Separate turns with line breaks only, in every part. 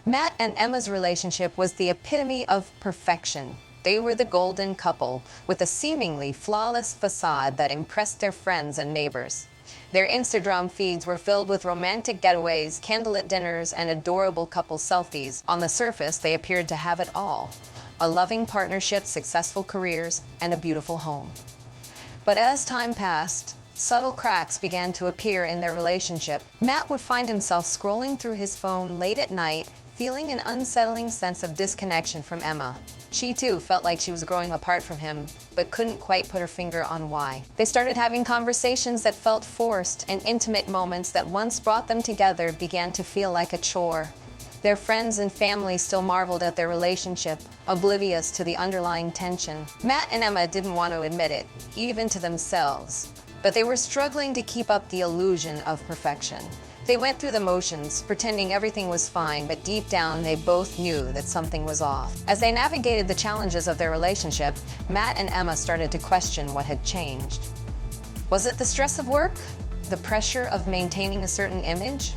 Matt and Emma's relationship was the epitome of perfection. They were the golden couple, with a seemingly flawless facade that impressed their friends and neighbors. Their Instagram feeds were filled with romantic getaways, candlelit dinners, and adorable couple selfies. On the surface, they appeared to have it all: a loving partnership, successful careers, and a beautiful home. But as time passed, subtle cracks began to appear in their relationship. Matt would find himself scrolling through his phone late at night, feeling an unsettling sense of disconnection from Emma. She too felt like she was growing apart from him, but couldn't quite put her finger on why. They started having conversations that felt forced, and intimate moments that once brought them together began to feel like a chore. Their friends and family still marveled at their relationship, oblivious to the underlying tension. Matt and Emma didn't want to admit it, even to themselves, but they were struggling to keep up the illusion of perfection. They went through the motions, pretending everything was fine, but deep down they both knew that something was off. As they navigated the challenges of their relationship, Matt and Emma started to question what had changed. Was it the stress of work? The pressure of maintaining a certain image?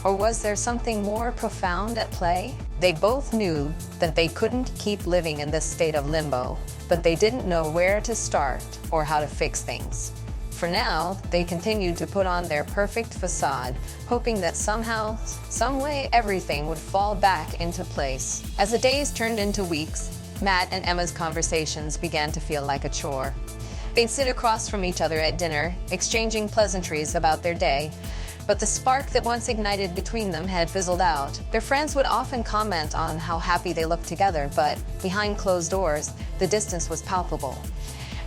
Or was there something more profound at play? They both knew that they couldn't keep living in this state of limbo, but they didn't know where to start or how to fix things. For now, they continued to put on their perfect facade, hoping that somehow, some way, everything would fall back into place. As the days turned into weeks, Matt and Emma's conversations began to feel like a chore. They'd sit across from each other at dinner, exchanging pleasantries about their day, but the spark that once ignited between them had fizzled out. Their friends would often comment on how happy they looked together, but behind closed doors, the distance was palpable.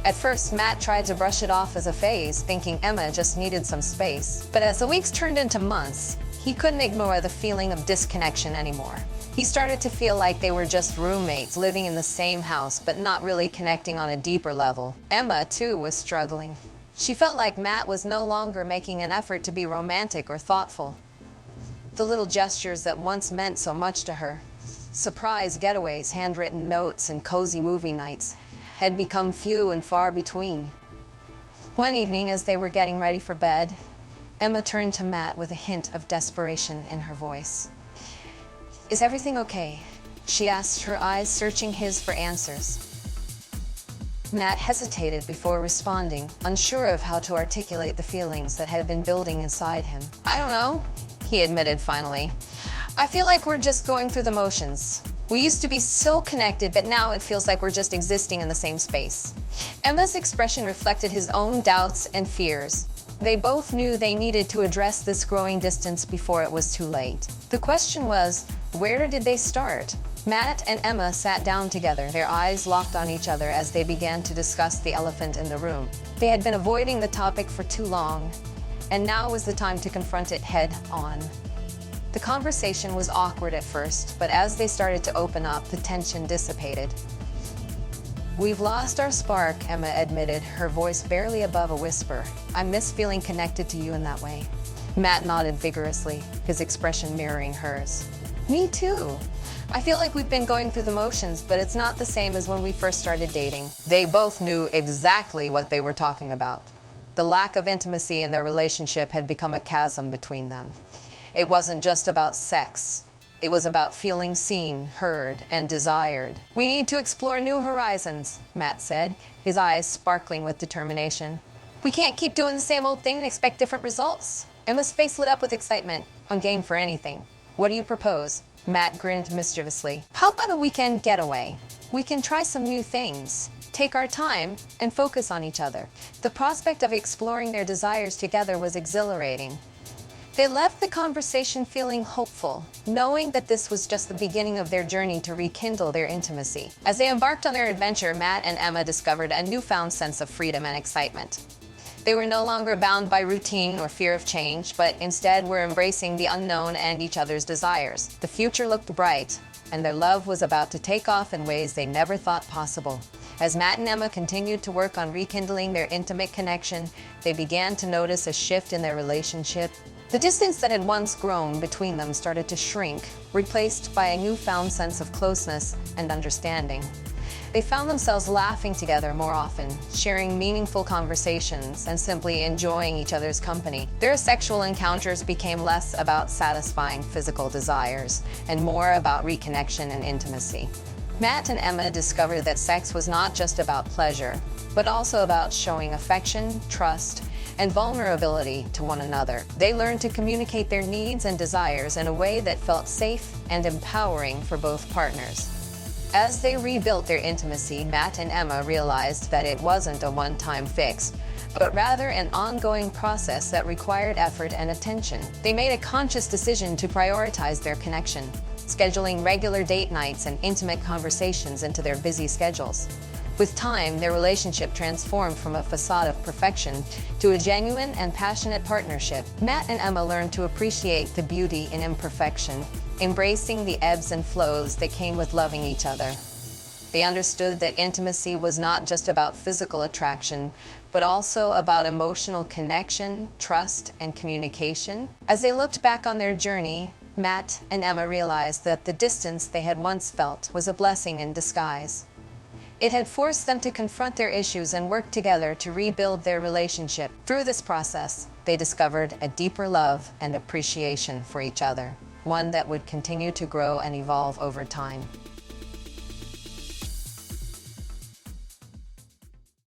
At first, Matt tried to brush it off as a phase, thinking Emma just needed some space. But as the weeks turned into months, he couldn't ignore the feeling of disconnection anymore. He started to feel like they were just roommates living in the same house, but not really connecting on a deeper level. Emma, too, was struggling. She felt like Matt was no longer making an effort to be romantic or thoughtful. The little gestures that once meant so much to her, surprise getaways, handwritten notes, and cozy movie nights, had become few and far between. One evening, as they were getting ready for bed, Emma turned to Matt with a hint of desperation in her voice. "Is everything okay?" she asked, her eyes searching his for answers. Matt hesitated before responding, unsure of how to articulate the feelings that had been building inside him. "I don't know," he admitted finally. "I feel like we're just going through the motions. We used to be so connected, but now it feels like we're just existing in the same space." Emma's expression reflected his own doubts and fears. They both knew they needed to address this growing distance before it was too late. The question was, where did they start? Matt and Emma sat down together, their eyes locked on each other as they began to discuss the elephant in the room. They had been avoiding the topic for too long, and now was the time to confront it head on. The conversation was awkward at first, but as they started to open up, the tension dissipated. "We've lost our spark," Emma admitted, her voice barely above a whisper. "I miss feeling connected to you in that way." Matt nodded vigorously, his expression mirroring hers. "Me too. I feel like we've been going through the motions, but it's not the same as when we first started dating." They both knew exactly what they were talking about. The lack of intimacy in their relationship had become a chasm between them. It wasn't just about sex. It was about feeling seen, heard, and desired. "We need to explore new horizons," Matt said, his eyes sparkling with determination. "We can't keep doing the same old thing and expect different results." Emma's face lit up with excitement. "I'm game for anything. What do you propose?" Matt grinned mischievously. "How about a weekend getaway? We can try some new things, take our time, and focus on each other." The prospect of exploring their desires together was exhilarating. They left the conversation feeling hopeful, knowing that this was just the beginning of their journey to rekindle their intimacy. As they embarked on their adventure, Matt and Emma discovered a newfound sense of freedom and excitement. They were no longer bound by routine or fear of change, but instead were embracing the unknown and each other's desires. The future looked bright, and their love was about to take off in ways they never thought possible. As Matt and Emma continued to work on rekindling their intimate connection, they began to notice a shift in their relationship. The distance that had once grown between them started to shrink, replaced by a newfound sense of closeness and understanding. They found themselves laughing together more often, sharing meaningful conversations, and simply enjoying each other's company. Their sexual encounters became less about satisfying physical desires and more about reconnection and intimacy. Matt and Emma discovered that sex was not just about pleasure, but also about showing affection, trust, and vulnerability to one another. They learned to communicate their needs and desires in a way that felt safe and empowering for both partners. As they rebuilt their intimacy, Matt and Emma realized that it wasn't a one-time fix, but rather an ongoing process that required effort and attention. They made a conscious decision to prioritize their connection, scheduling regular date nights and intimate conversations into their busy schedules. With time, their relationship transformed from a facade of perfection to a genuine and passionate partnership. Matt and Emma learned to appreciate the beauty in imperfection, embracing the ebbs and flows that came with loving each other. They understood that intimacy was not just about physical attraction, but also about emotional connection, trust, and communication. As they looked back on their journey, Matt and Emma realized that the distance they had once felt was a blessing in disguise. It had forced them to confront their issues and work together to rebuild their relationship. Through this process, they discovered a deeper love and appreciation for each other, one that would continue to grow and evolve over time.